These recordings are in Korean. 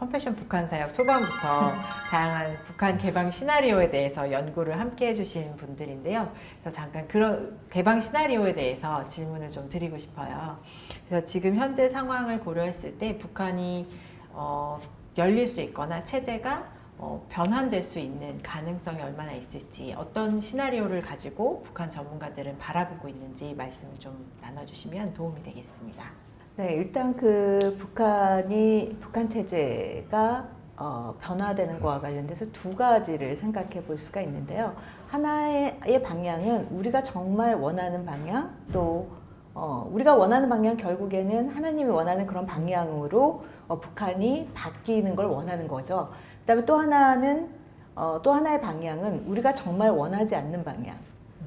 컴패션 북한 사역 초반부터 다양한 북한 개방 시나리오에 대해서 연구를 함께 해주신 분들인데요. 그래서 잠깐 그런 개방 시나리오에 대해서 질문을 좀 드리고 싶어요. 그래서 지금 현재 상황을 고려했을 때 북한이 열릴 수 있거나 체제가 변환될 수 있는 가능성이 얼마나 있을지, 어떤 시나리오를 가지고 북한 전문가들은 바라보고 있는지 말씀을 좀 나눠주시면 도움이 되겠습니다. 네, 일단 그 북한 체제가 변화되는 것과 관련돼서 두 가지를 생각해 볼 수가 있는데요. 하나의 방향은 우리가 정말 원하는 방향, 또 우리가 원하는 방향, 결국에는 하나님이 원하는 그런 방향으로 북한이 바뀌는 걸 원하는 거죠. 그다음에 또 하나의 방향은 우리가 정말 원하지 않는 방향.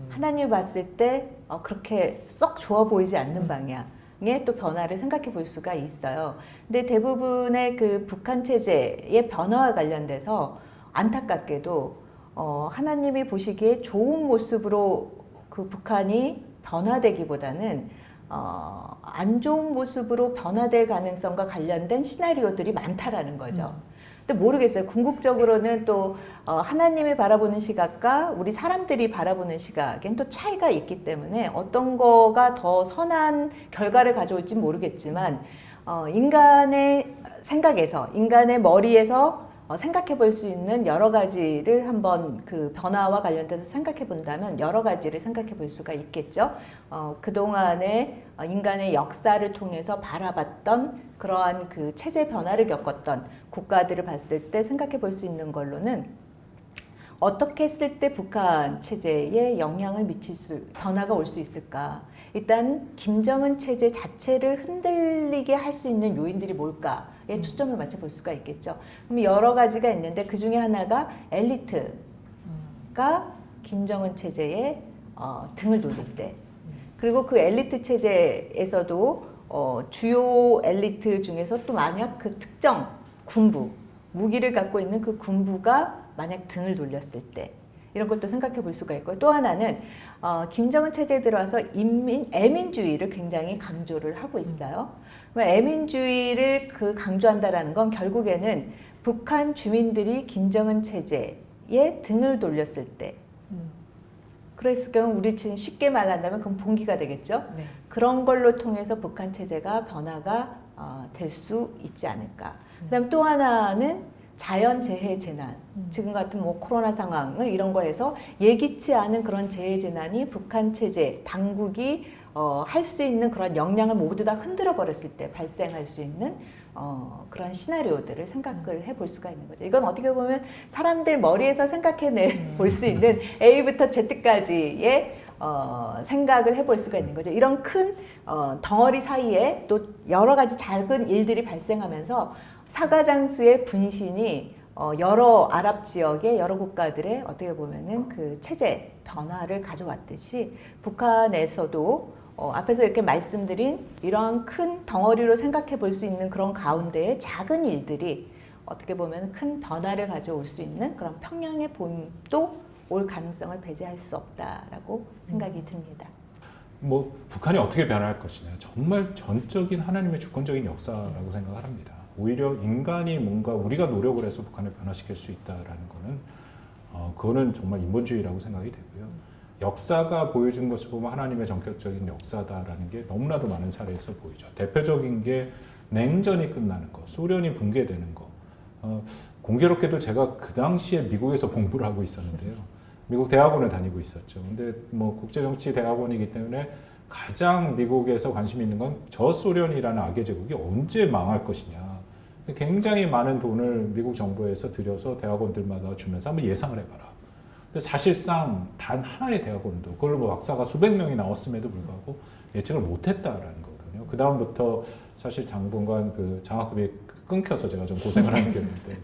하나님이 봤을 때 그렇게 썩 좋아 보이지 않는 방향의 또 변화를 생각해 볼 수가 있어요. 근데 대부분의 그 북한 체제의 변화와 관련돼서 안타깝게도 하나님이 보시기에 좋은 모습으로 그 북한이 변화되기보다는 안 좋은 모습으로 변화될 가능성과 관련된 시나리오들이 많다라는 거죠. 근데 모르겠어요. 궁극적으로는 또 하나님이 바라보는 시각과 우리 사람들이 바라보는 시각엔 또 차이가 있기 때문에 어떤 거가 더 선한 결과를 가져올지 모르겠지만 인간의 생각에서, 인간의 머리에서 생각해 볼 수 있는 여러 가지를 한번 그 변화와 관련돼서 생각해 본다면 여러 가지를 생각해 볼 수가 있겠죠. 그동안의 인간의 역사를 통해서 바라봤던 그러한 그 체제 변화를 겪었던 국가들을 봤을 때 생각해 볼 수 있는 걸로는 어떻게 했을 때 북한 체제에 영향을 변화가 올 수 있을까? 일단 김정은 체제 자체를 흔들리게 할 수 있는 요인들이 뭘까에 초점을 맞춰 볼 수가 있겠죠. 그럼 여러 가지가 있는데 그 중에 하나가 엘리트가 김정은 체제에 등을 돌릴 때, 그리고 그 엘리트 체제에서도 주요 엘리트 중에서 또 만약 그 특정 군부, 무기를 갖고 있는 그 군부가 만약 등을 돌렸을 때, 이런 것도 생각해 볼 수가 있고요. 또 하나는 김정은 체제에 들어와서 애민주의를 굉장히 강조를 하고 있어요. 애민주의를 강조한다라는 건 결국에는 북한 주민들이 김정은 체제에 등을 돌렸을 때, 그랬을 경우 우리 지금 쉽게 말한다면 그건 봉기가 되겠죠. 네. 그런 걸로 통해서 북한 체제가 변화가 될 수 있지 않을까. 그다음 또 하나는 자연재해 재난, 지금 같은 뭐 코로나 상황을 이런 거에서 예기치 않은 그런 재해 재난이 북한 체제, 당국이 할 수 있는 그런 역량을 모두 다 흔들어 버렸을 때 발생할 수 있는 그런 시나리오들을 생각을 해볼 수가 있는 거죠. 이건 어떻게 보면 사람들 머리에서 생각해 볼 수 있는 A부터 Z까지의 생각을 해볼 수가 있는 거죠. 이런 큰 덩어리 사이에 또 여러 가지 작은 일들이 발생하면서 사가장수의 분신이 여러 아랍 지역의 여러 국가들의 어떻게 보면은 그 체제 변화를 가져왔듯이 북한에서도 앞에서 이렇게 말씀드린 이러한 큰 덩어리로 생각해 볼 수 있는 그런 가운데에 작은 일들이 어떻게 보면 큰 변화를 가져올 수 있는 그런 평양의 봄도 올 가능성을 배제할 수 없다라고 생각이 듭니다. 뭐 북한이 어떻게 변할 것이냐, 정말 전적인 하나님의 주권적인 역사라고 생각을 합니다. 오히려 인간이 뭔가 우리가 노력을 해서 북한을 변화시킬 수 있다라는 거는 그거는 정말 인본주의라고 생각이 되고요. 역사가 보여준 것을 보면 하나님의 전격적인 역사다라는 게 너무나도 많은 사례에서 보이죠. 대표적인 게 냉전이 끝나는 거, 소련이 붕괴되는 거. 공교롭게도 제가 그 당시에 미국에서 공부를 하고 있었는데요. 미국 대학원을 다니고 있었죠. 근데 뭐 국제정치 대학원이기 때문에 가장 미국에서 관심이 있는 건 저소련이라는 악의 제국이 언제 망할 것이냐. 굉장히 많은 돈을 미국 정부에서 들여서 대학원들마다 주면서 한번 예상을 해봐라. 근데 사실상 단 하나의 대학원도, 그걸 뭐 박사가 수백 명이 나왔음에도 불구하고 예측을 못했다라는 거거든요. 그 다음부터 사실 당분간 그 장학금이 끊겨서 제가 좀 고생을 하는 게 있는데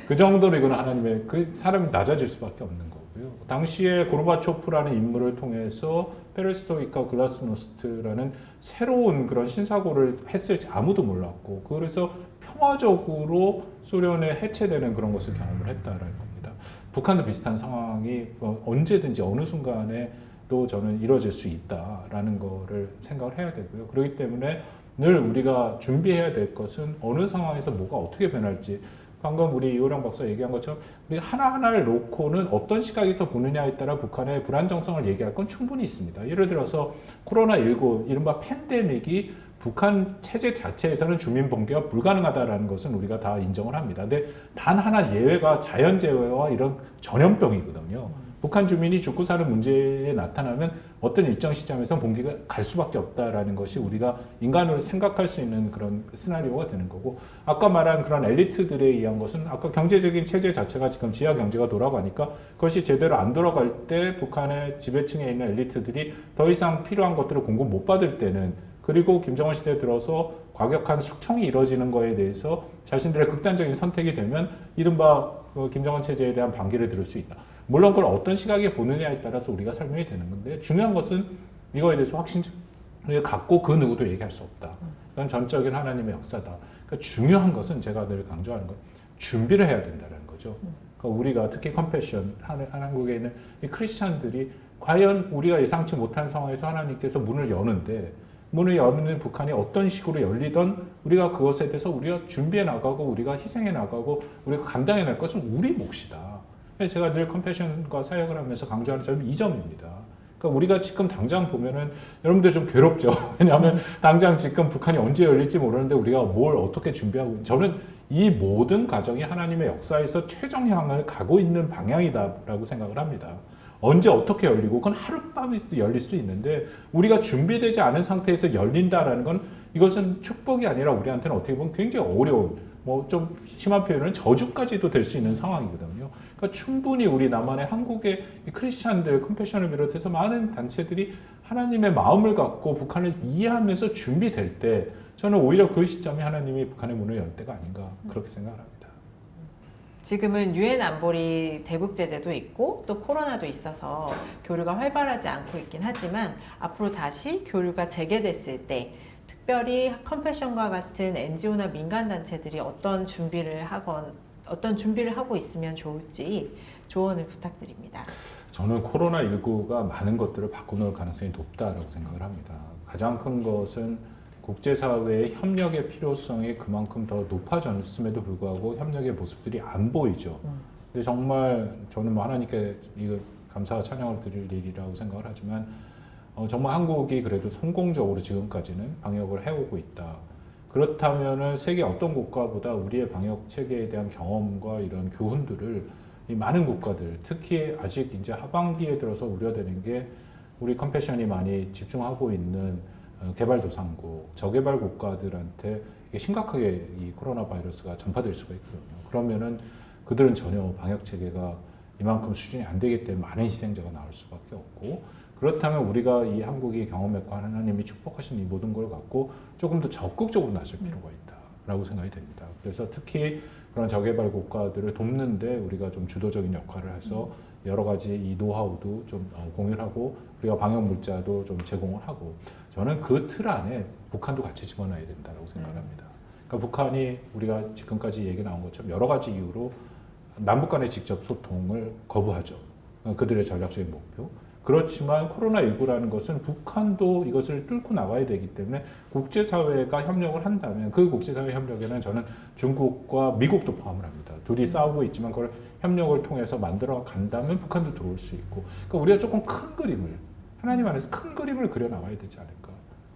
그 정도로 이거는 하나님의 그 사람이 낮아질 수밖에 없는 거고요. 당시에 고르바초프라는 인물을 통해서 페레스트로이카 글라스노스트라는 새로운 그런 신사고를 했을지 아무도 몰랐고, 그래서 평화적으로 소련에 해체되는 그런 것을 경험을 했다라는 겁니다. 북한도 비슷한 상황이 언제든지 어느 순간에 또 저는 이루어질 수 있다라는 거를 생각을 해야 되고요. 그렇기 때문에 늘 우리가 준비해야 될 것은 어느 상황에서 뭐가 어떻게 변할지 방금 우리 이호령 박사 얘기한 것처럼 우리 하나하나를 놓고는 어떤 시각에서 보느냐에 따라 북한의 불안정성을 얘기할 건 충분히 있습니다. 예를 들어서 코로나19 이른바 팬데믹이 북한 체제 자체에서는 주민 봉쇄가 불가능하다라는 것은 우리가 다 인정을 합니다. 근데 단 하나 예외가 자연재해와 이런 전염병이거든요. 북한 주민이 죽고 사는 문제에 나타나면 어떤 일정 시점에서 봉기가 갈 수밖에 없다라는 것이 우리가 인간으로 생각할 수 있는 그런 시나리오가 되는 거고, 아까 말한 그런 엘리트들에 의한 것은 아까 경제적인 체제 자체가 지금 지하 경제가 돌아가니까 그것이 제대로 안 돌아갈 때 북한의 지배층에 있는 엘리트들이 더 이상 필요한 것들을 공급 못 받을 때는, 그리고 김정은 시대에 들어서 과격한 숙청이 이루어지는 거에 대해서 자신들의 극단적인 선택이 되면 이른바 김정은 체제에 대한 반기를 들을 수 있다. 물론 그걸 어떤 시각에 보느냐에 따라서 우리가 설명이 되는 건데, 중요한 것은 이거에 대해서 확신을 갖고 그 누구도 얘기할 수 없다. 그건 전적인 하나님의 역사다. 그러니까 중요한 것은 제가 늘 강조하는 건 준비를 해야 된다는 거죠. 그러니까 우리가 특히 컴패션, 한국에 있는 이 크리스찬들이 과연 우리가 예상치 못한 상황에서 하나님께서 문을 여는데, 문을 여는 북한이 어떤 식으로 열리던 우리가 그것에 대해서 우리가 준비해 나가고 우리가 희생해 나가고 우리가 감당해 낼 것은 우리 몫이다. 그래서 제가 늘 컴패션과 사역을 하면서 강조하는 점이 이 점입니다. 그러니까 우리가 지금 당장 보면은 여러분들 좀 괴롭죠. 왜냐하면 당장 지금 북한이 언제 열릴지 모르는데 우리가 뭘 어떻게 준비하고, 저는 이 모든 과정이 하나님의 역사에서 최종향을 가고 있는 방향이다라고 생각을 합니다. 언제 어떻게 열리고 그건 하룻밤에 열릴 수 있는데 우리가 준비되지 않은 상태에서 열린다라는 건 이것은 축복이 아니라 우리한테는 어떻게 보면 굉장히 어려운, 뭐 좀 심한 표현은 저주까지도 될 수 있는 상황이거든요. 그러니까 충분히 우리 남한의 한국의 크리스찬들, 컴패션을 비롯해서 많은 단체들이 하나님의 마음을 갖고 북한을 이해하면서 준비될 때 저는 오히려 그 시점이 하나님이 북한의 문을 열 때가 아닌가 그렇게 생각을 합니다. 지금은 유엔 안보리 대북 제재도 있고 또 코로나도 있어서 교류가 활발하지 않고 있긴 하지만 앞으로 다시 교류가 재개됐을 때 특별히 컴패션과 같은 NGO나 민간 단체들이 어떤 준비를 하고 있으면 좋을지 조언을 부탁드립니다. 저는 코로나19가 많은 것들을 바꿔놓을 가능성이 높다라고 생각을 합니다. 가장 큰 것은 국제사회의 협력의 필요성이 그만큼 더 높아졌음에도 불구하고 협력의 모습들이 안 보이죠. 근데 정말 저는 뭐 하나님께 이거 감사와 찬양을 드릴 일이라고 생각을 하지만 정말 한국이 그래도 성공적으로 지금까지는 방역을 해오고 있다. 그렇다면은 세계 어떤 국가보다 우리의 방역 체계에 대한 경험과 이런 교훈들을 이 많은 국가들, 특히 아직 이제 하반기에 들어서 우려되는 게 우리 컴패션이 많이 집중하고 있는 개발도상국, 저개발 국가들한테 이게 심각하게 이 코로나 바이러스가 전파될 수가 있거든요. 그러면은 그들은 전혀 방역 체계가 이만큼 수준이 안 되기 때문에 많은 희생자가 나올 수밖에 없고, 그렇다면 우리가 이 한국이 경험했고 하나님이 축복하신 이 모든 걸 갖고 조금 더 적극적으로 나설 필요가 있다라고 생각이 됩니다. 그래서 특히 그런 저개발 국가들을 돕는데 우리가 좀 주도적인 역할을 해서 여러 가지 이 노하우도 좀 공유를 하고 우리가 방역 물자도 좀 제공을 하고, 저는 그 틀 안에 북한도 같이 집어넣어야 된다고 생각을 합니다. 그러니까 북한이 우리가 지금까지 얘기 나온 것처럼 여러 가지 이유로 남북 간의 직접 소통을 거부하죠. 그들의 전략적인 목표. 그렇지만 코로나19라는 것은 북한도 이것을 뚫고 나가야 되기 때문에 국제사회가 협력을 한다면 그 국제사회 협력에는 저는 중국과 미국도 포함을 합니다. 둘이 싸우고 있지만 그걸 협력을 통해서 만들어 간다면 북한도 들어올 수 있고, 그러니까 우리가 조금 큰 그림을, 하나님 안에서 큰 그림을 그려 나가야 되지 않을까.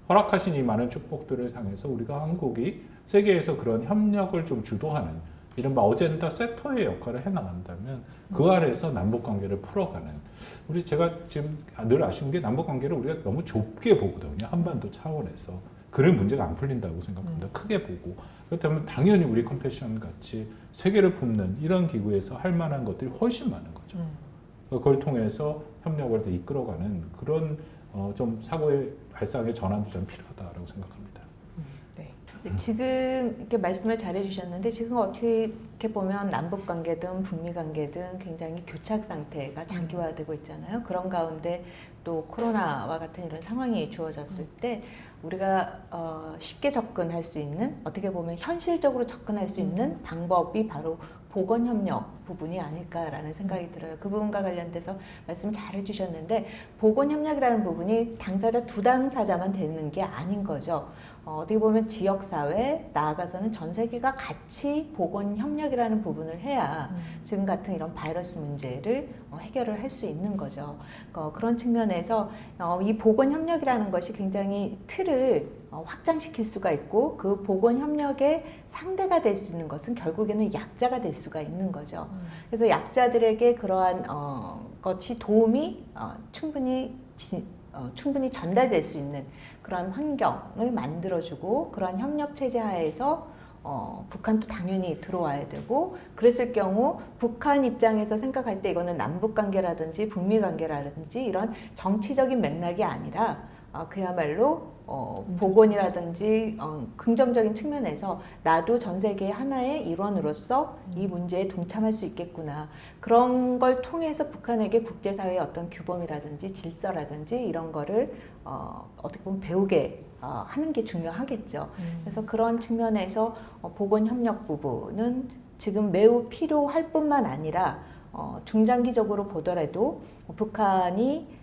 허락하신 이 많은 축복들을 향해서 우리가 한국이 세계에서 그런 협력을 좀 주도하는 이른바 어젠다 세터의 역할을 해나간다면 그 아래에서 남북관계를 풀어가는, 우리 제가 지금 늘 아쉬운 게 남북관계를 우리가 너무 좁게 보거든요. 한반도 차원에서. 그런 문제가 안 풀린다고 생각합니다. 크게 보고. 그렇다면 당연히 우리 컴패션 같이 세계를 품는 이런 기구에서 할 만한 것들이 훨씬 많은 거죠. 그걸 통해서 협력을 더 이끌어가는 그런 좀 사고의 발상의 전환도 좀 필요하다고 생각합니다. 지금 이렇게 말씀을 잘 해주셨는데 지금 어떻게 보면 남북 관계든 북미 관계든 굉장히 교착 상태가 장기화되고 있잖아요. 그런 가운데 또 코로나와 같은 이런 상황이 주어졌을 때 우리가 쉽게 접근할 수 있는, 어떻게 보면 현실적으로 접근할 수 있는 방법이 바로 보건협력 부분이 아닐까라는 생각이 들어요. 그 부분과 관련돼서 말씀 잘 해주셨는데 보건협력이라는 부분이 당사자 두 당사자만 되는 게 아닌 거죠. 어떻게 보면 지역사회, 나아가서는 전 세계가 같이 보건협력이라는 부분을 해야 지금 같은 이런 바이러스 문제를 해결을 할 수 있는 거죠. 그런 측면에서 이 보건협력이라는 것이 굉장히 틀을 확장시킬 수가 있고 그 보건협력의 상대가 될 수 있는 것은 결국에는 약자가 될 수가 있는 거죠. 그래서 약자들에게 그러한 것이 도움이 충분히 전달될 수 있는 그런 환경을 만들어주고 그런 협력체제 하에서 북한도 당연히 들어와야 되고 그랬을 경우 북한 입장에서 생각할 때 이거는 남북관계라든지 북미관계라든지 이런 정치적인 맥락이 아니라 그야말로 보건이라든지 긍정적인 측면에서 나도 전 세계의 하나의 일원으로서 이 문제에 동참할 수 있겠구나. 그런 걸 통해서 북한에게 국제사회의 어떤 규범이라든지 질서라든지 이런 거를 어떻게 보면 배우게 하는 게 중요하겠죠. 그래서 그런 측면에서 보건협력 부분은 지금 매우 필요할 뿐만 아니라 중장기적으로 보더라도 북한이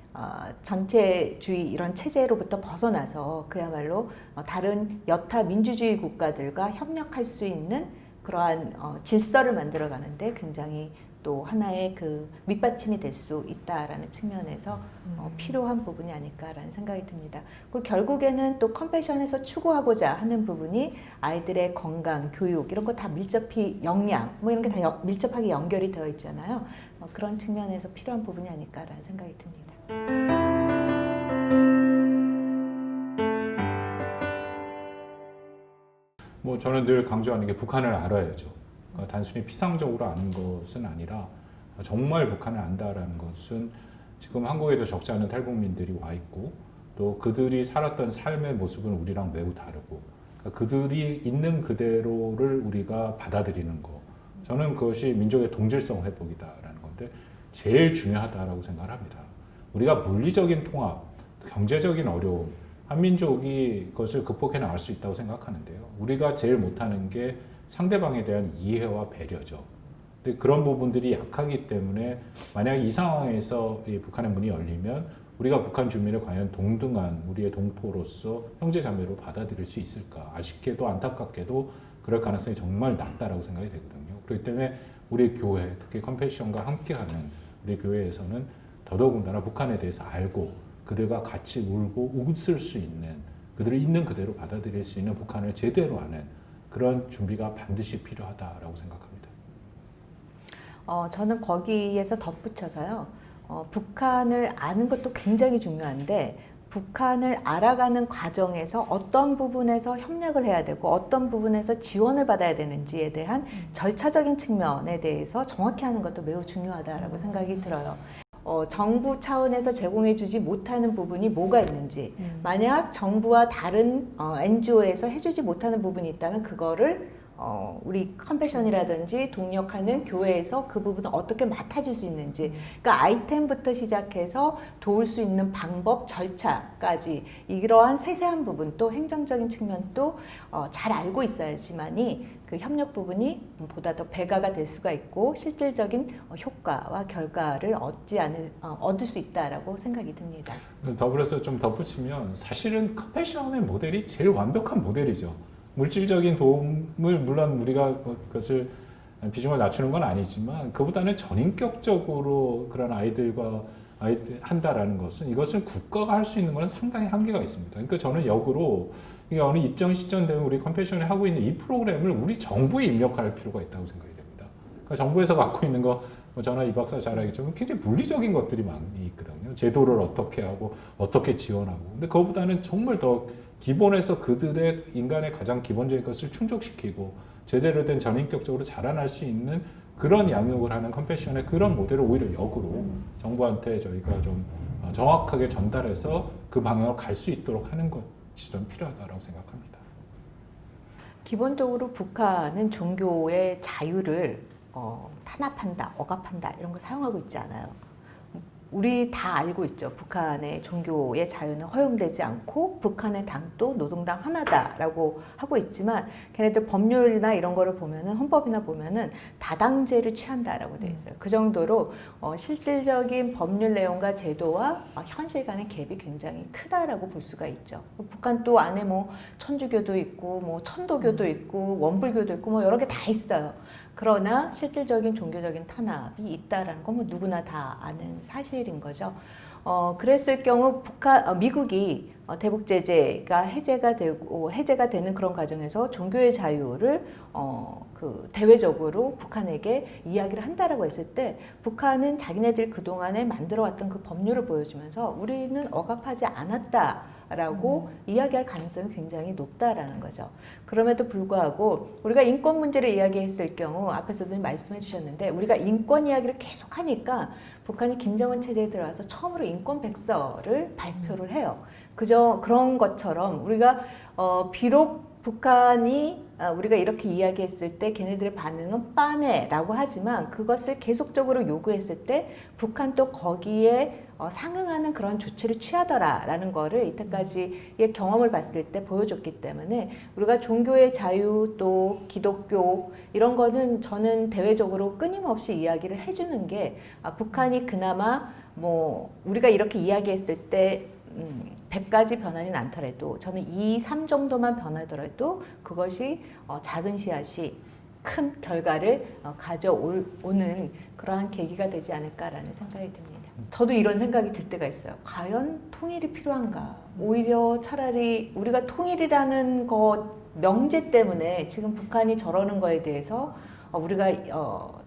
전체주의 이런 체제로부터 벗어나서 그야말로 다른 여타 민주주의 국가들과 협력할 수 있는 그러한 질서를 만들어가는데 굉장히 또 하나의 그 밑받침이 될 수 있다라는 측면에서 필요한 부분이 아닐까라는 생각이 듭니다. 그 결국에는 또 컴패션에서 추구하고자 하는 부분이 아이들의 건강, 교육 이런 거 다 밀접히 역량 뭐 이런 게 다 밀접하게 연결이 되어 있잖아요. 그런 측면에서 필요한 부분이 아닐까라는 생각이 듭니다. 뭐 저는 늘 강조하는 게 북한을 알아야죠. 그러니까 단순히 피상적으로 아는 것은 아니라 정말 북한을 안다라는 것은 지금 한국에도 적지 않은 탈북민들이 와 있고 또 그들이 살았던 삶의 모습은 우리랑 매우 다르고 그러니까 그들이 있는 그대로를 우리가 받아들이는 거 저는 그것이 민족의 동질성 회복이다라는 건데 제일 중요하다라고 생각을 합니다. 우리가 물리적인 통합, 경제적인 어려움 한민족이 그것을 극복해 나갈 수 있다고 생각하는데요. 우리가 제일 못하는 게 상대방에 대한 이해와 배려죠. 근데 그런 부분들이 약하기 때문에 만약 이 상황에서 이 북한의 문이 열리면 우리가 북한 주민을 과연 동등한 우리의 동포로서 형제자매로 받아들일 수 있을까? 아쉽게도 안타깝게도 그럴 가능성이 정말 낮다라고 생각이 되거든요. 그렇기 때문에 우리 교회, 특히 컴패션과 함께하는 우리 교회에서는 더더군다나 북한에 대해서 알고 그들과 같이 울고 웃을 수 있는 그들을 있는 그대로 받아들일 수 있는 북한을 제대로 아는 그런 준비가 반드시 필요하다라고 생각합니다. 저는 거기에서 덧붙여서요. 북한을 아는 것도 굉장히 중요한데 북한을 알아가는 과정에서 어떤 부분에서 협력을 해야 되고 어떤 부분에서 지원을 받아야 되는지에 대한 절차적인 측면에 대해서 정확히 하는 것도 매우 중요하다라고 생각이 들어요. 정부 차원에서 제공해주지 못하는 부분이 뭐가 있는지 만약 정부와 다른 NGO에서 해주지 못하는 부분이 있다면 그거를 우리 컴패션이라든지 동력하는 교회에서 그 부분을 어떻게 맡아줄 수 있는지 그러니까 아이템부터 시작해서 도울 수 있는 방법, 절차까지 이러한 세세한 부분 또 행정적인 측면도 잘 알고 있어야지만이 그 협력 부분이 보다 더 배가가 될 수가 있고 실질적인 효과와 결과를 얻을 수 있다라고 생각이 듭니다. 더불어서 좀 덧붙이면 사실은 컴패션의 모델이 제일 완벽한 모델이죠. 물질적인 도움을 물론 우리가 그것을 비중을 낮추는 건 아니지만 그보다는 전인격적으로 그런 아이들과 한다라는 것은 이것을 국가가 할 수 있는 것은 상당히 한계가 있습니다. 그러니까 저는 역으로 이게 어느 일정 시점 되면 우리 컴패션이 하고 있는 이 프로그램을 우리 정부에 입력할 필요가 있다고 생각이 됩니다. 그러니까 정부에서 갖고 있는 거 저나 이 박사 잘 알겠지만 굉장히 물리적인 것들이 많이 있거든요. 제도를 어떻게 하고 어떻게 지원하고 근데 그거보다는 정말 더 기본에서 그들의 인간의 가장 기본적인 것을 충족시키고 제대로 된 전인격적으로 자라날 수 있는 그런 양육을 하는 컴패션의 그런 모델을 오히려 역으로 정부한테 저희가 좀 정확하게 전달해서 그 방향으로 갈 수 있도록 하는 것이 좀 필요하다고 생각합니다. 기본적으로 북한은 종교의 자유를 탄압한다, 억압한다 이런 거 사용하고 있지 않아요. 우리 다 알고 있죠. 북한의 종교의 자유는 허용되지 않고 북한의 당도 노동당 하나다라고 하고 있지만 걔네들 법률이나 이런 거를 보면은 헌법이나 보면은 다당제를 취한다라고 돼 있어요. 그 정도로 실질적인 법률 내용과 제도와 현실 간의 갭이 굉장히 크다라고 볼 수가 있죠. 북한 또 안에 뭐 천주교도 있고 뭐 천도교도 있고 원불교도 있고 뭐 여러 개 다 있어요. 그러나 실질적인 종교적인 탄압이 있다라는 건 뭐 누구나 다 아는 사실인 거죠. 그랬을 경우 미국이 대북 제재가 해제가 되는 그런 과정에서 종교의 자유를 대외적으로 북한에게 이야기를 한다라고 했을 때 북한은 자기네들 그동안에 만들어왔던 그 법률을 보여주면서 우리는 억압하지 않았다라고 이야기할 가능성이 굉장히 높다라는 거죠. 그럼에도 불구하고 우리가 인권 문제를 이야기했을 경우 앞에서도 말씀해 주셨는데 우리가 인권 이야기를 계속 하니까 북한이 김정은 체제에 들어와서 처음으로 인권 백서를 발표를 해요. 그저 그런 것처럼 우리가 비록 북한이 우리가 이렇게 이야기했을 때 걔네들의 반응은 빤해라고 하지만 그것을 계속적으로 요구했을 때 북한도 거기에 상응하는 그런 조치를 취하더라라는 거를 이때까지의 경험을 봤을 때 보여줬기 때문에 우리가 종교의 자유 또 기독교 이런 거는 저는 대외적으로 끊임없이 이야기를 해주는 게 북한이 그나마 뭐 우리가 이렇게 이야기했을 때 100가지 변하진 않더라도 저는 2, 3 정도만 변하더라도 그것이 작은 씨앗이 큰 결과를 가져오는 그러한 계기가 되지 않을까라는 생각이 듭니다. 저도 이런 생각이 들 때가 있어요. 과연 통일이 필요한가? 오히려 차라리 우리가 통일이라는 것 명제 때문에 지금 북한이 저러는 거에 대해서 우리가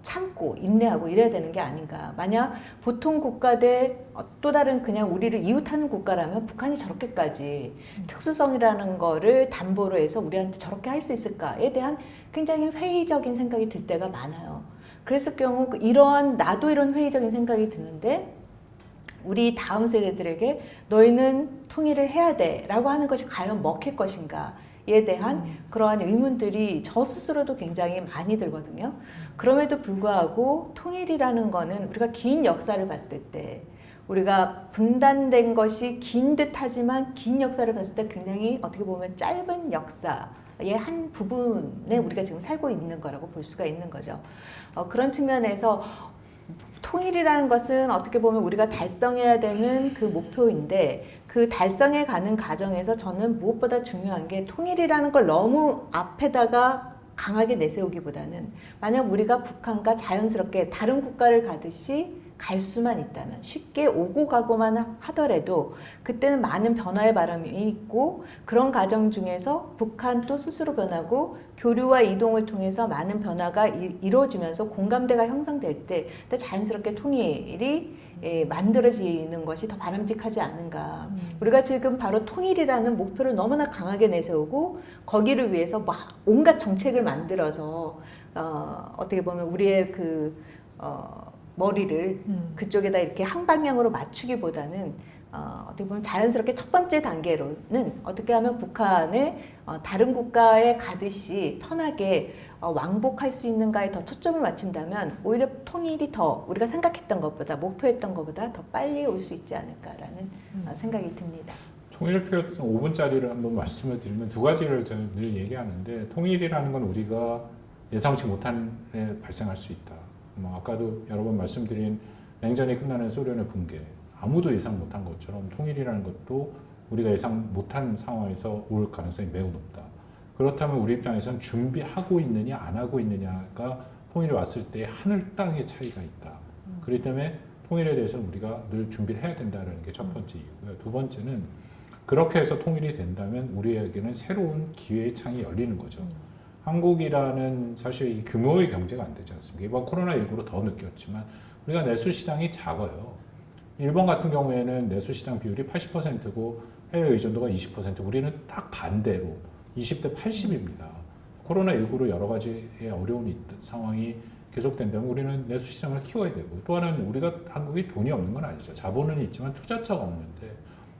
참고 인내하고 이래야 되는 게 아닌가. 만약 보통 국가 대 또 다른 그냥 우리를 이웃하는 국가라면 북한이 저렇게까지 특수성이라는 거를 담보로 해서 우리한테 저렇게 할 수 있을까에 대한 굉장히 회의적인 생각이 들 때가 많아요. 그랬을 경우 나도 이런 회의적인 생각이 드는데 우리 다음 세대들에게 너희는 통일을 해야 돼 라고 하는 것이 과연 먹힐 것인가 에 대한 그러한 의문들이 저 스스로도 굉장히 많이 들거든요. 그럼에도 불구하고 통일이라는 거는 우리가 긴 역사를 봤을 때 우리가 분단된 것이 긴 듯하지만 긴 역사를 봤을 때 굉장히 어떻게 보면 짧은 역사의 한 부분에 우리가 지금 살고 있는 거라고 볼 수가 있는 거죠. 그런 측면에서 통일이라는 것은 어떻게 보면 우리가 달성해야 되는 그 목표인데 그 달성해 가는 과정에서 저는 무엇보다 중요한 게 통일이라는 걸 너무 앞에다가 강하게 내세우기보다는 만약 우리가 북한과 자연스럽게 다른 국가를 가듯이 갈 수만 있다면 쉽게 오고 가고만 하더라도 그때는 많은 변화의 바람이 있고 그런 과정 중에서 북한도 스스로 변하고 교류와 이동을 통해서 많은 변화가 이루어지면서 공감대가 형성될 때 자연스럽게 통일이 만들어지는 것이 더 바람직하지 않은가. 우리가 지금 바로 통일이라는 목표를 너무나 강하게 내세우고 거기를 위해서 막 온갖 정책을 만들어서 어떻게 보면 우리의 머리를 그쪽에다 이렇게 한 방향으로 맞추기보다는 어떻게 보면 자연스럽게 첫 번째 단계로는 어떻게 하면 북한을 다른 국가에 가듯이 편하게 왕복할 수 있는가에 더 초점을 맞춘다면 오히려 통일이 더 우리가 생각했던 것보다 목표했던 것보다 더 빨리 올 수 있지 않을까라는 생각이 듭니다. 통일표 5분짜리를 한번 말씀을 드리면 두 가지를 저는 늘 얘기하는데 통일이라는 건 우리가 예상치 못한 데 발생할 수 있다. 뭐 아까도 여러 번 말씀드린 냉전이 끝나는 소련의 붕괴 아무도 예상 못한 것처럼 통일이라는 것도 우리가 예상 못한 상황에서 올 가능성이 매우 높다. 그렇다면 우리 입장에서는 준비하고 있느냐 안 하고 있느냐가 통일이 왔을 때 하늘 땅의 차이가 있다. 그렇기 때문에 통일에 대해서는 우리가 늘 준비를 해야 된다는 게 첫 번째 이유고요. 두 번째는 그렇게 해서 통일이 된다면 우리에게는 새로운 기회의 창이 열리는 거죠. 한국이라는 사실 이 규모의 경제가 안 되지 않습니까? 이번 코로나19로 더 느꼈지만 우리가 내수 시장이 작아요. 일본 같은 경우에는 내수 시장 비율이 80%고 해외 의존도가 20%, 우리는 딱 반대로 20대 80입니다. 코로나19로 여러 가지의 어려운 상황이 계속된다면 우리는 내수 시장을 키워야 되고 또 하나는 우리가 한국이 돈이 없는 건 아니죠. 자본은 있지만 투자처가 없는데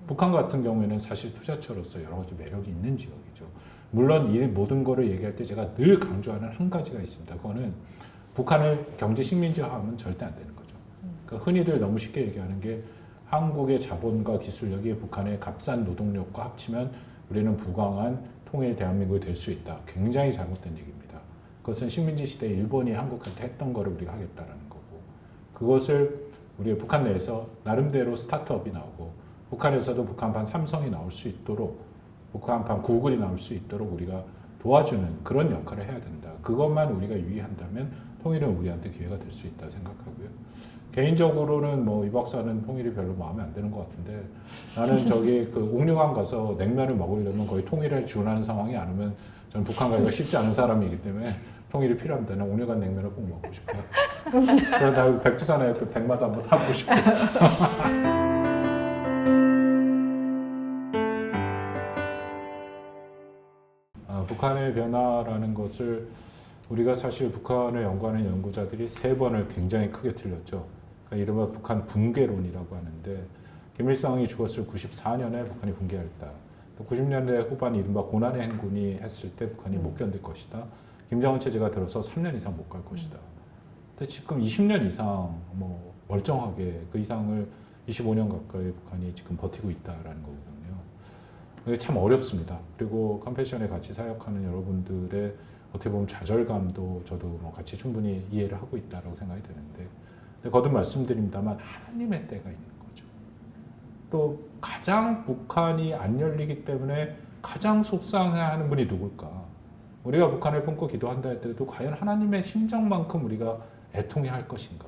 북한 같은 경우에는 사실 투자처로서 여러 가지 매력이 있는 지역이죠. 물론 이 모든 거를 얘기할 때 제가 늘 강조하는 한 가지가 있습니다. 그거는 북한을 경제 식민지화하면 절대 안 되는 거죠. 그러니까 흔히들 너무 쉽게 얘기하는 게 한국의 자본과 기술력이 북한의 값싼 노동력과 합치면 우리는 부강한 통일 대한민국이 될 수 있다. 굉장히 잘못된 얘기입니다. 그것은 식민지 시대 일본이 한국한테 했던 거를 우리가 하겠다라는 거고, 그것을 우리 북한 내에서 나름대로 스타트업이 나오고, 북한에서도 북한판 삼성이 나올 수 있도록, 북한판 구글이 나올 수 있도록 우리가 도와주는 그런 역할을 해야 된다. 그것만 우리가 유의한다면 통일은 우리한테 기회가 될 수 있다 생각하고요. 개인적으로는 뭐 이 박사는 통일이 별로 마음에 안 드는 것 같은데, 나는 저기 그 옥류관 가서 냉면을 먹으려면 거의 통일에 준하는 상황이 아니면 저는 북한 가기가 쉽지 않은 사람이기 때문에 통일이 필요합니다. 난 옥류관 냉면을 꼭 먹고 싶어요. 그래서 나 백두산에 그 백마도 한번 타보고 싶어요. 북한의 변화라는 것을 우리가 사실 북한을 연구하는 연구자들이 3번을 굉장히 크게 틀렸죠. 그러니까 이른바 북한 붕괴론이라고 하는데, 김일성이 죽었을 94년에 북한이 붕괴했다. 90년대 후반 이른바 고난의 행군이 했을 때 북한이 못 견딜 것이다. 김정은 체제가 들어서 3년 이상 못 갈 것이다. 근데 지금 20년 이상 뭐 멀쩡하게 그 이상을 25년 가까이 북한이 지금 버티고 있다라는 거거든요. 이게 참 어렵습니다. 그리고 컴패션에 같이 사역하는 여러분들의 어떻게 보면 좌절감도 저도 뭐 같이 충분히 이해를 하고 있다라고 생각이 드는데, 근데 거듭 말씀드립니다만 하나님의 때가 있는 거죠. 또 가장 북한이 안 열리기 때문에 가장 속상해하는 분이 누굴까? 우리가 북한을 품고 기도한다 할때도 과연 하나님의 심정만큼 우리가 애통해 할 것인가?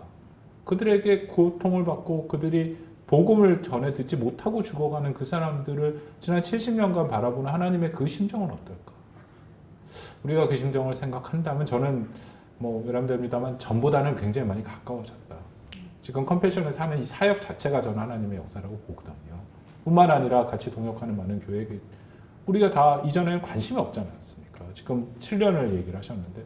그들에게 고통을 받고 그들이 복음을 전해 듣지 못하고 죽어가는 그 사람들을 지난 70년간 바라보는 하나님의 그 심정은 어떨까? 우리가 그 심정을 생각한다면 저는 뭐 외람됩니다만 전보다는 굉장히 많이 가까워졌다. 지금 컴패션에서 하는 이 사역 자체가 저는 하나님의 역사라고 보거든요. 뿐만 아니라 같이 동역하는 많은 교회들, 우리가 다 이전에는 관심이 없지 않았습니까? 지금 7년을 얘기를 하셨는데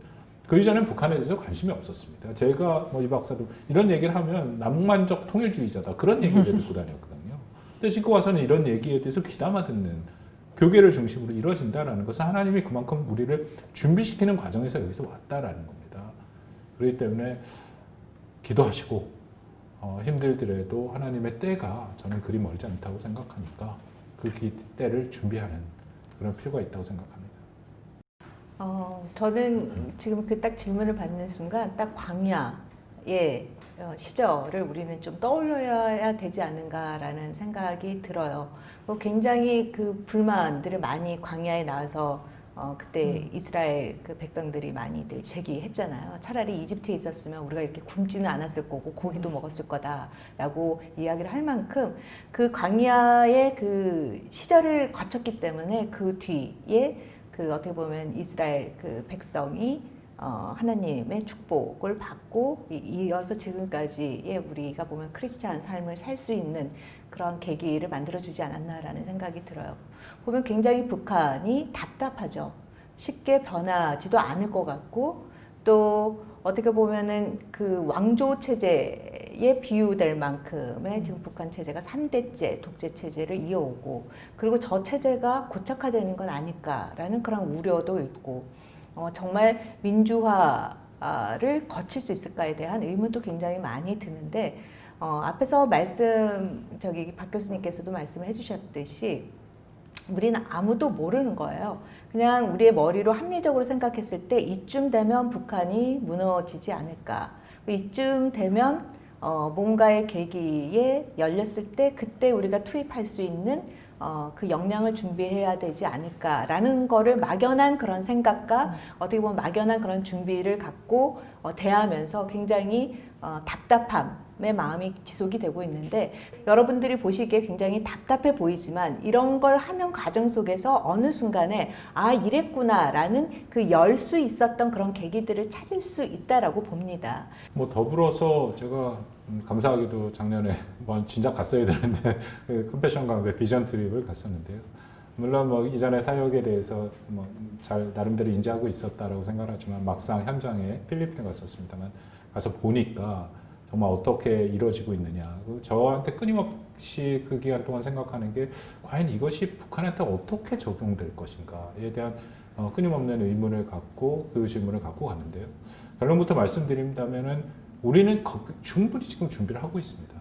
그 이전엔 북한에 대해서 관심이 없었습니다. 제가 뭐 이 박사도 이런 얘기를 하면 남만적 통일주의자다 그런 얘기를 듣고 다녔거든요. 근데 지금 와서는 이런 얘기에 대해서 귀담아 듣는 교계를 중심으로 이루어진다라는 것은 하나님이 그만큼 우리를 준비시키는 과정에서 여기서 왔다라는 겁니다. 그렇기 때문에 기도하시고 힘들더라도 하나님의 때가 저는 그리 멀지 않다고 생각하니까 그 때를 준비하는 그런 필요가 있다고 생각합니다. 저는 지금 그 딱 질문을 받는 순간 딱 광야의 시절을 우리는 좀 떠올려야 되지 않은가라는 생각이 들어요. 굉장히 그 불만들을 많이 광야에 나와서 그때 이스라엘 그 백성들이 많이들 제기했잖아요. 차라리 이집트에 있었으면 우리가 이렇게 굶지는 않았을 거고 고기도 먹었을 거다라고 이야기를 할 만큼 그 광야의 그 시절을 거쳤기 때문에 그 뒤에 그 어떻게 보면 이스라엘 그 백성이 하나님의 축복을 받고 이어서 지금까지의 우리가 보면 크리스찬 삶을 살 수 있는 그런 계기를 만들어주지 않았나라는 생각이 들어요. 보면 굉장히 북한이 답답하죠. 쉽게 변하지도 않을 것 같고, 또 어떻게 보면은 그 왕조 체제에 비유될 만큼의 지금 북한 체제가 3대째 독재 체제를 이어오고, 그리고 저 체제가 고착화되는 건 아닐까라는 그런 우려도 있고, 정말 민주화를 거칠 수 있을까에 대한 의문도 굉장히 많이 드는데, 앞에서 박 교수님께서도 말씀을 해주셨듯이 우리는 아무도 모르는 거예요. 그냥 우리의 머리로 합리적으로 생각했을 때 이쯤 되면 북한이 무너지지 않을까. 이쯤 되면 뭔가의 계기에 열렸을 때 그때 우리가 투입할 수 있는 그 역량을 준비해야 되지 않을까라는 거를 막연한 그런 생각과 어떻게 보면 막연한 그런 준비를 갖고 대하면서 굉장히 답답함의 마음이 지속이 되고 있는데, 여러분들이 보시기에 굉장히 답답해 보이지만 이런 걸 하는 과정 속에서 어느 순간에 이랬구나라는 그 열 수 있었던 그런 계기들을 찾을 수 있다라고 봅니다. 뭐 더불어서 제가 감사하게도 작년에 진작 갔어야 되는데 그 컴패션 강배 비전 트립을 갔었는데요. 물론 뭐 이전에 사역에 대해서 뭐 잘 나름대로 인지하고 있었다라고 생각하지만 막상 현장에 필리핀에 갔었습니다만 가서 보니까 정말 어떻게 이루어지고 있느냐. 저한테 끊임없이 그 기간 동안 생각하는 게 과연 이것이 북한한테 어떻게 적용될 것인가에 대한 끊임없는 의문을 갖고 그 질문을 갖고 가는데요. 결론부터 말씀드린다면은 우리는 충분히 지금 준비를 하고 있습니다.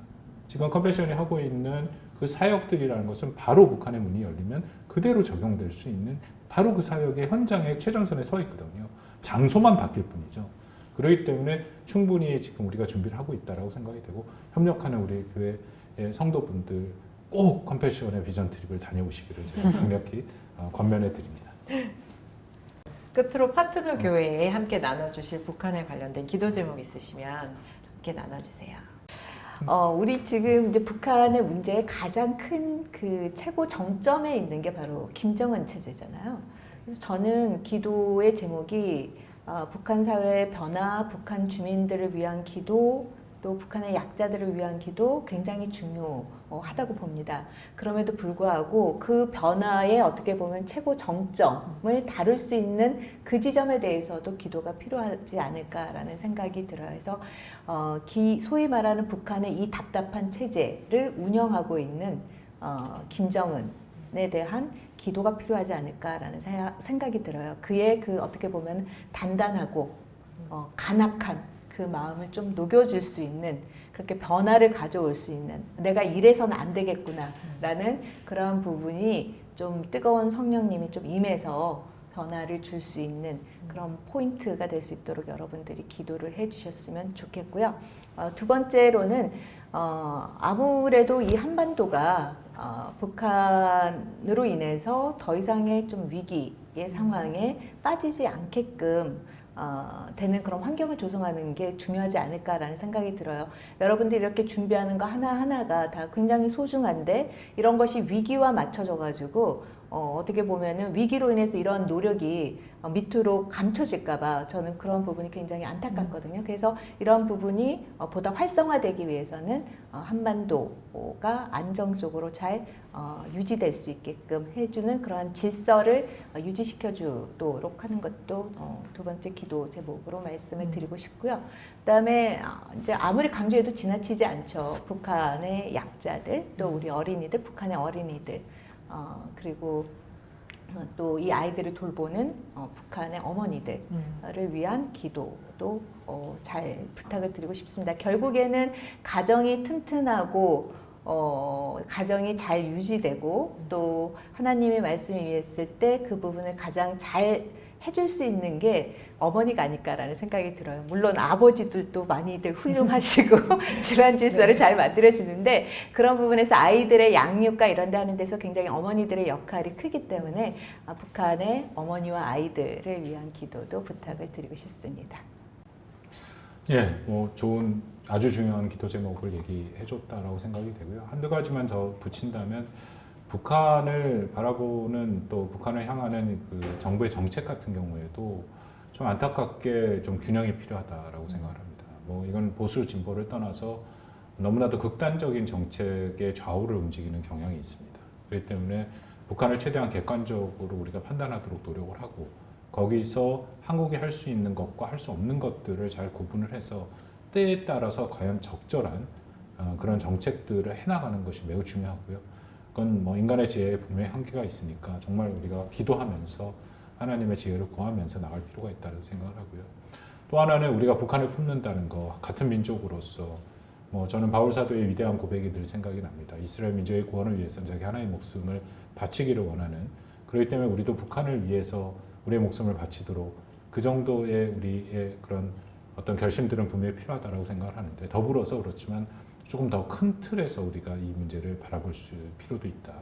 지금 컴패션이 하고 있는 그 사역들이라는 것은 바로 북한의 문이 열리면 그대로 적용될 수 있는 바로 그 사역의 현장의 최전선에 서 있거든요. 장소만 바뀔 뿐이죠. 그렇기 때문에 충분히 지금 우리가 준비를 하고 있다고 생각이 되고, 협력하는 우리 교회의 성도분들 꼭 컴패션의 비전 트립을 다녀오시기를 제가 강력히 권면해 드립니다. 끝으로 파트너 교회에 함께 나눠주실 북한에 관련된 기도 제목 있으시면 함께 나눠주세요. 우리 지금 이제 북한의 문제의 가장 큰 그 최고 정점에 있는 게 바로 김정은 체제잖아요. 그래서 저는 기도의 제목이 북한 사회의 변화, 북한 주민들을 위한 기도, 또 북한의 약자들을 위한 기도 굉장히 중요하다고 봅니다. 그럼에도 불구하고 그 변화의 어떻게 보면 최고 정점을 다룰 수 있는 그 지점에 대해서도 기도가 필요하지 않을까라는 생각이 들어요. 그래서 소위 말하는 북한의 이 답답한 체제를 운영하고 있는 김정은에 대한 기도가 필요하지 않을까라는 생각이 들어요. 그의 그 어떻게 보면 단단하고 간악한 그 마음을 좀 녹여줄 수 있는, 그렇게 변화를 가져올 수 있는, 내가 이래서는 안 되겠구나라는 그런 부분이 좀 뜨거운 성령님이 좀 임해서 변화를 줄 수 있는 그런 포인트가 될 수 있도록 여러분들이 기도를 해주셨으면 좋겠고요. 두 번째로는 아무래도 이 한반도가 북한으로 인해서 더 이상의 좀 위기의 상황에 빠지지 않게끔 되는 그런 환경을 조성하는 게 중요하지 않을까라는 생각이 들어요. 여러분들이 이렇게 준비하는 거 하나하나가 다 굉장히 소중한데, 이런 것이 위기와 맞춰져 가지고 어떻게 보면은 위기로 인해서 이런 노력이 밑으로 감춰질까봐 저는 그런 부분이 굉장히 안타깝거든요. 그래서 이런 부분이 보다 활성화되기 위해서는 한반도가 안정적으로 잘 유지될 수 있게끔 해주는 그러한 질서를 유지시켜주도록 하는 것도 두 번째 기도 제목으로 말씀을 드리고 싶고요. 그다음에 이제 아무리 강조해도 지나치지 않죠. 북한의 약자들, 또 우리 어린이들, 북한의 어린이들, 그리고 또 이 아이들을 돌보는 북한의 어머니들을 위한 기도도 잘 부탁을 드리고 싶습니다. 결국에는 가정이 튼튼하고 가정이 잘 유지되고, 또 하나님의 말씀이 임했을 때 그 부분을 가장 잘 해줄 수 있는 게 어머니가 아닐까라는 생각이 들어요. 물론 아버지들도 많이들 훌륭하시고 집안 질서를 잘 만들어주는데, 그런 부분에서 아이들의 양육과 이런 데 하는 데서 굉장히 어머니들의 역할이 크기 때문에 북한의 어머니와 아이들을 위한 기도도 부탁을 드리고 싶습니다. 예, 좋은 아주 중요한 기도 제목을 얘기해 줬다라고 생각이 되고요. 한두 가지만 더 붙인다면, 북한을 바라보는, 또 북한을 향하는 그 정부의 정책 같은 경우에도 좀 안타깝게 좀 균형이 필요하다라고 생각을 합니다. 이건 보수 진보를 떠나서 너무나도 극단적인 정책의 좌우를 움직이는 경향이 있습니다. 그렇기 때문에 북한을 최대한 객관적으로 우리가 판단하도록 노력을 하고, 거기서 한국이 할 수 있는 것과 할 수 없는 것들을 잘 구분을 해서 때에 따라서 과연 적절한 그런 정책들을 해나가는 것이 매우 중요하고요. 그건 인간의 지혜에 분명히 한계가 있으니까 정말 우리가 기도하면서 하나님의 지혜를 구하면서 나갈 필요가 있다고 생각을 하고요. 또 하나는 우리가 북한을 품는다는 거, 같은 민족으로서 저는 바울 사도의 위대한 고백이 늘 생각이 납니다. 이스라엘 민족의 구원을 위해서 자기 하나의 목숨을 바치기를 원하는, 그렇기 때문에 우리도 북한을 위해서 우리의 목숨을 바치도록 그 정도의 우리의 그런 어떤 결심들은 분명히 필요하다고 생각을 하는데, 더불어서 그렇지만 조금 더 큰 틀에서 우리가 이 문제를 바라볼 필요도 있다.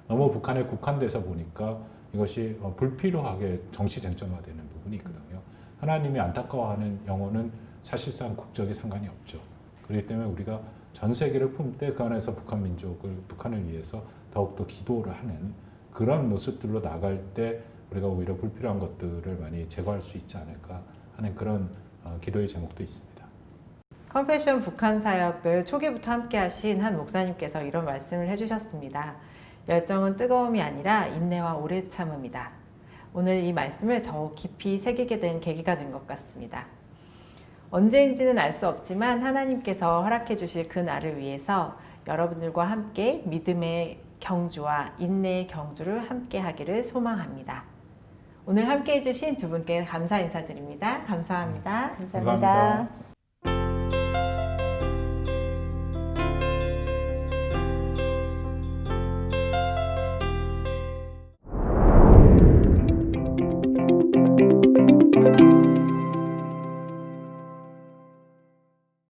너무 북한에 국한돼서 보니까 이것이 불필요하게 정치 쟁점화되는 부분이 있거든요. 하나님이 안타까워하는 영혼은 사실상 국적에 상관이 없죠. 그렇기 때문에 우리가 전 세계를 품 때 그 안에서 북한을 위해서 더욱더 기도를 하는 그런 모습들로 나갈 때 우리가 오히려 불필요한 것들을 많이 제거할 수 있지 않을까 하는 그런 기도의 제목도 있습니다. 컴패션 북한 사역을 초기부터 함께 하신 한 목사님께서 이런 말씀을 해주셨습니다. 열정은 뜨거움이 아니라 인내와 오래 참음이다. 오늘 이 말씀을 더욱 깊이 새기게 된 계기가 된 것 같습니다. 언제인지는 알 수 없지만 하나님께서 허락해 주실 그 날을 위해서 여러분들과 함께 믿음의 경주와 인내의 경주를 함께 하기를 소망합니다. 오늘 함께 해주신 두 분께 감사 인사드립니다. 감사합니다. 감사합니다.